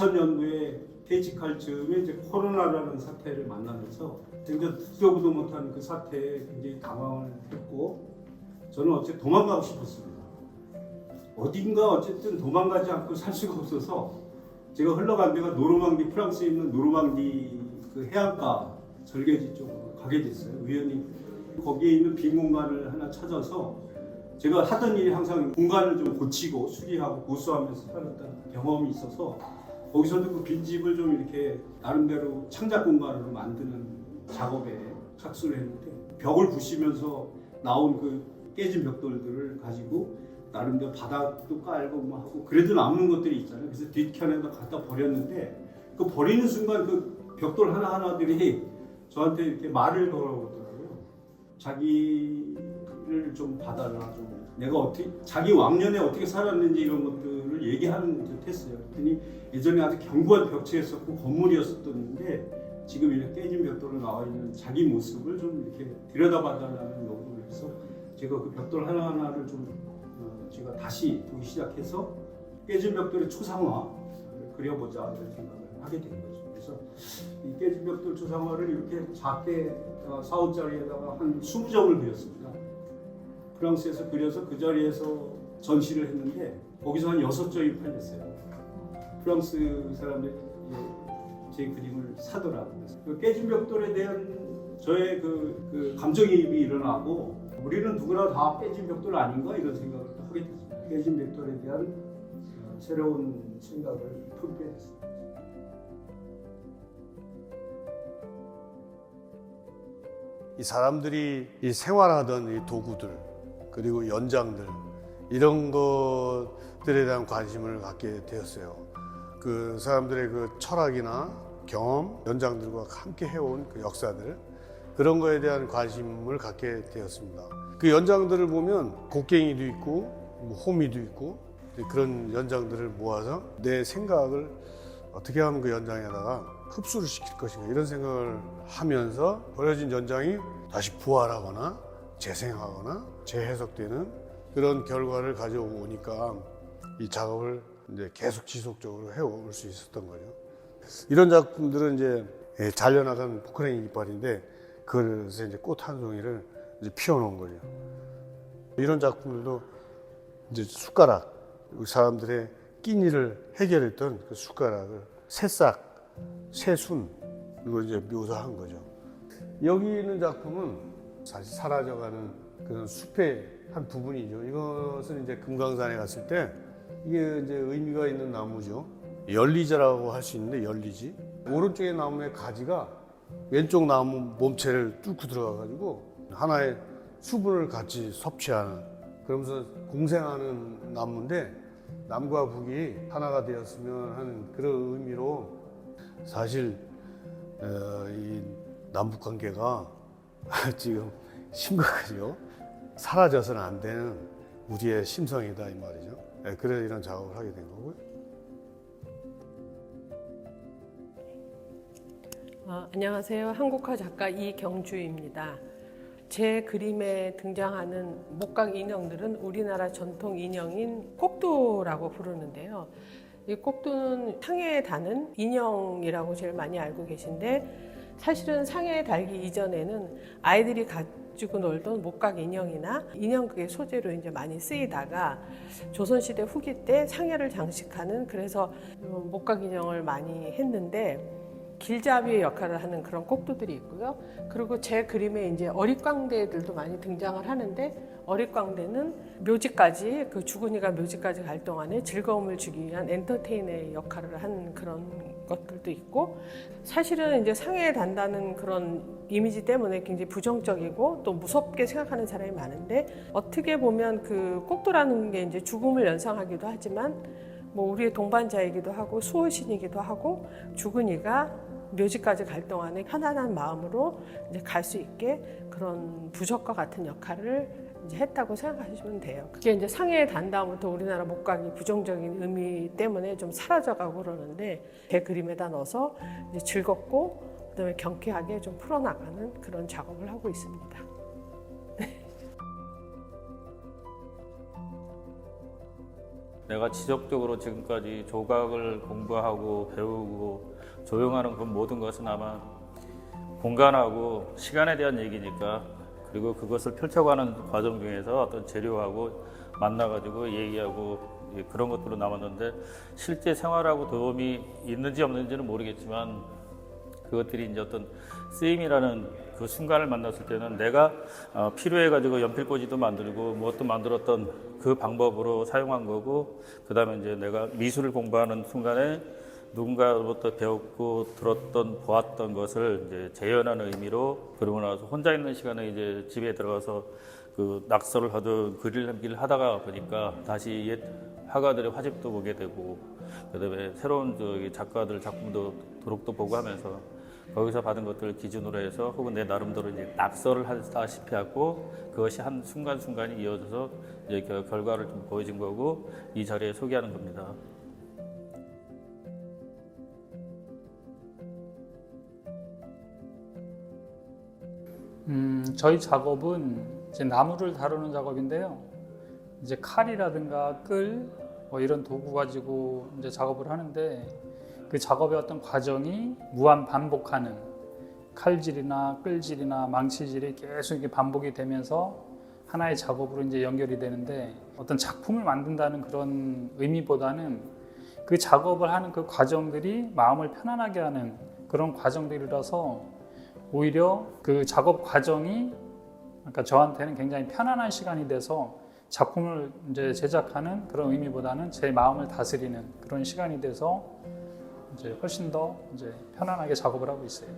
2000년도에 퇴직할 즈음에 이제 코로나라는 사태를 만나면서 굉장히 듣도 보도 못한 그 사태에 굉장히 당황을 했고 저는 어째 도망가고 싶었습니다. 어딘가 어쨌든 도망가지 않고 살 수가 없어서 제가 흘러간 데가 노르망디, 프랑스에 있는 노르망디 그 해안가 절개지 쪽으로 가게 됐어요. 우연히 거기에 있는 빈 공간을 하나 찾아서 제가 하던 일이 항상 공간을 좀 고치고 수리하고 보수하면서 살았던 경험이 있어서 거기서도 그 빈집을 좀 이렇게 나름대로 창작 공간으로 만드는 작업에 착수를 했는데 벽을 부시면서 나온 그 깨진 벽돌들을 가지고 나름대로 바닥도 깔고 뭐 하고 그래도 남는 것들이 있잖아요. 그래서 뒷편에다 갖다 버렸는데 그 버리는 순간 그 벽돌 하나하나들이 저한테 이렇게 말을 걸어오더라고요. 자기를 좀 봐달라, 좀 내가 어떻게 자기 왕년에 어떻게 살았는지 이런 것들을 얘기하는 듯 했어요. 그랬더니 예전에 아주 견고한 벽체였었고 건물이었었는데 지금 이렇게 깨진 벽돌로 나와 있는 자기 모습을 좀 이렇게 들여다봐달라는 요구를 해서 제가 그 벽돌 하나하나를 좀 제가 다시 보기 시작해서 깨진 벽돌의 초상화를 그려보자 이런 생각을 하게 된 거죠. 그래서 이 깨진 벽돌 초상화를 이렇게 작게 4호짜리에다가 한 20점을 그렸습니다. 프랑스에서 그려서 그 자리에서 전시를 했는데 거기서 한 6점이 팔렸어요. 프랑스 사람들이 제 그림을 사더라고요. 그 깨진 벽돌에 대한 저의 그 감정이입이 일어나고 우리는 누구나 다 깨진 벽돌 아닌가 이런 생각을 하게 됐습니다. 깨진 벽돌에 대한 새로운 생각을 품게 됐습니다. 이 사람들이 이 생활하던 이 도구들 그리고 연장들 이런 것들에 대한 관심을 갖게 되었어요. 그 사람들의 그 철학이나 경험, 연장들과 함께 해온 그 역사들 그런 거에 대한 관심을 갖게 되었습니다. 그 연장들을 보면 곡괭이도 있고 호미도 있고 그런 연장들을 모아서 내 생각을 어떻게 하면 그 연장에다가 흡수를 시킬 것인가 이런 생각을 하면서 버려진 연장이 다시 부활하거나 재생하거나 재해석되는 그런 결과를 가져오니까 이 작업을 이제 계속 지속적으로 해올 수 있었던 거죠. 이런 작품들은 이제 잘려나간 포크레인 이빨인데 그래서 이제 꽃 한 송이를 이제 피워놓은 거죠. 이런 작품들도 이제 숟가락, 사람들의 끼니를 해결했던 그 숟가락을 새싹, 새순 이걸 이제 묘사한 거죠. 여기 있는 작품은 사실 사라져가는 그런 숲의 한 부분이죠. 이것은 이제 금강산에 갔을 때 이게 이제 의미가 있는 나무죠. 열리자라고 할 수 있는데 열리지. 오른쪽의 나무의 가지가 왼쪽 나무 몸체를 뚫고 들어가가지고 하나의 수분을 같이 섭취하는 그러면서 공생하는 나무인데 남과 북이 하나가 되었으면 하는 그런 의미로 사실 이 남북 관계가 지금 심각하죠. 사라져서는 안 되는 우리의 심성이다 이 말이죠. 그래서 이런 작업을 하게 된 거고요. 안녕하세요. 한국화 작가 이경주입니다. 제 그림에 등장하는 목각 인형들은 우리나라 전통 인형인 꼭두라고 부르는데요. 이 꼭두는 상해에 다는 인형이라고 제일 많이 알고 계신데 사실은 상해에 달기 이전에는 아이들이 가지고 놀던 목각 인형이나 인형극의 소재로 이제 많이 쓰이다가 조선시대 후기 때 상해를 장식하는 그래서 목각 인형을 많이 했는데 길잡이의 역할을 하는 그런 꼭두들이 있고요. 그리고 제 그림에 이제 어릿광대들도 많이 등장을 하는데 어릿광대는 묘지까지 그 주군이가 묘지까지 갈 동안에 즐거움을 주기 위한 엔터테이너의 역할을 하는 그런 것들도 있고 사실은 이제 상해에 단다는 그런 이미지 때문에 굉장히 부정적이고 또 무섭게 생각하는 사람이 많은데 어떻게 보면 그 꼭두라는 게 이제 죽음을 연상하기도 하지만 뭐 우리의 동반자이기도 하고 수호신이기도 하고 주군이가 묘지까지 갈 동안에 편안한 마음으로 이제 갈 수 있게 그런 부적과 같은 역할을 이제 했다고 생각하시면 돼요. 그게 이제 상해에 단 다음부터 우리나라 목각이 부정적인 의미 때문에 좀 사라져가고 그러는데 제 그림에다 넣어서 이제 즐겁고 그다음에 경쾌하게 좀 풀어나가는 그런 작업을 하고 있습니다. 내가 지속적으로 지금까지 조각을 공부하고 배우고 조형하는 그 모든 것은 아마 공간하고 시간에 대한 얘기니까, 그리고 그것을 펼쳐가는 과정 중에서 어떤 재료하고 만나가지고 얘기하고 그런 것들로 남았는데, 실제 생활하고 도움이 있는지 없는지는 모르겠지만 그것들이 이제 어떤 쓰임이라는 그 순간을 만났을 때는 내가 필요해가지고 연필꽂이도 만들고 무엇도 만들었던 그 방법으로 사용한 거고, 그 다음에 이제 내가 미술을 공부하는 순간에 누군가로부터 배웠고 들었던 보았던 것을 이제 재현하는 의미로, 그러고 나서 혼자 있는 시간에 이제 집에 들어가서 그 낙서를 하든 글을 남기를 하다가 보니까 다시 옛 화가들의 화집도 보게 되고, 그다음에 새로운 저기 작가들 작품도 도록도 보고 하면서 거기서 받은 것들을 기준으로 해서 혹은 내 나름대로 이제 낙서를 하다시피 하고, 그것이 한 순간순간이 이어져서 이제 결과를 좀 보여준 거고, 이 자리에 소개하는 겁니다. 저희 작업은 이제 나무를 다루는 작업인데요. 이제 칼이라든가 끌, 뭐 이런 도구 가지고 이제 작업을 하는데, 그 작업의 어떤 과정이 무한 반복하는, 칼질이나 끌질이나 망치질이 계속 이렇게 반복이 되면서 하나의 작업으로 이제 연결이 되는데, 어떤 작품을 만든다는 그런 의미보다는 그 작업을 하는 그 과정들이 마음을 편안하게 하는 그런 과정들이라서, 오히려 그 작업 과정이 그러니까 저한테는 굉장히 편안한 시간이 돼서 작품을 이제 제작하는 그런 의미보다는 제 마음을 다스리는 그런 시간이 돼서 이제 훨씬 더 이제 편안하게 작업을 하고 있어요.